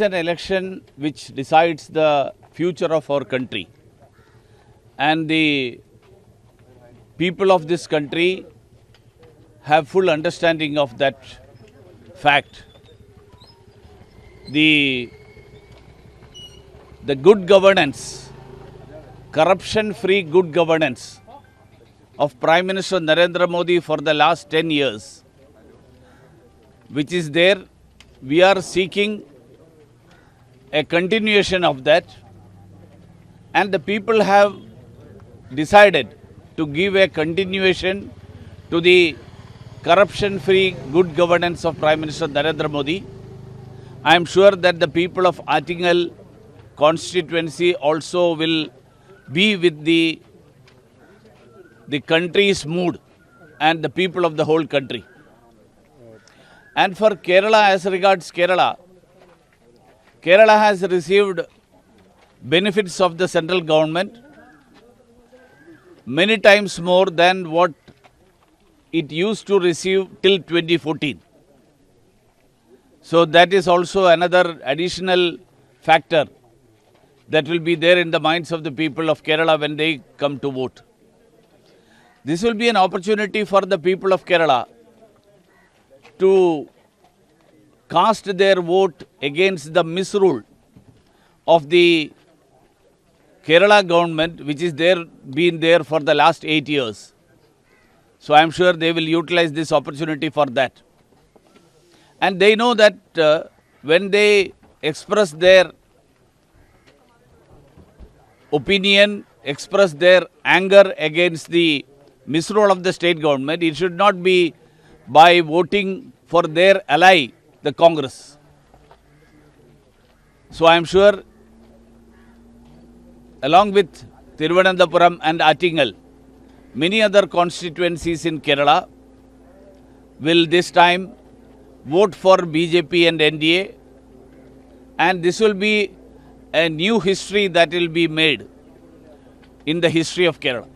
is an election which decides the future of our country. And the people of this country have full understanding of that fact. The good governance, corruption-free good governance of Prime Minister Narendra Modi for the last 10 years, which is there, we are seeking a continuation of that, and the people have decided to give a continuation to the corruption-free good governance of Prime Minister Narendra Modi. I am sure that the people of Attingal constituency also will be with the country's mood and the people of the whole country. And for Kerala, as regards Kerala, Kerala has received benefits of the central government many times more than what it used to receive till 2014. So that is also another additional factor that will be there in the minds of the people of Kerala when they come to vote. This will be an opportunity for the people of Kerala to cast their vote against the misrule of the Kerala government, which is been there for the last 8 years. So I am sure they will utilize this opportunity for that. And they know that when they express their opinion, express their anger against the misrule of the state government, it should not be by voting for their ally, the Congress. So I am sure, along with Thiruvananthapuram and Attingal, many other constituencies in Kerala will this time vote for BJP and NDA, and this will be a new history that will be made in the history of Kerala.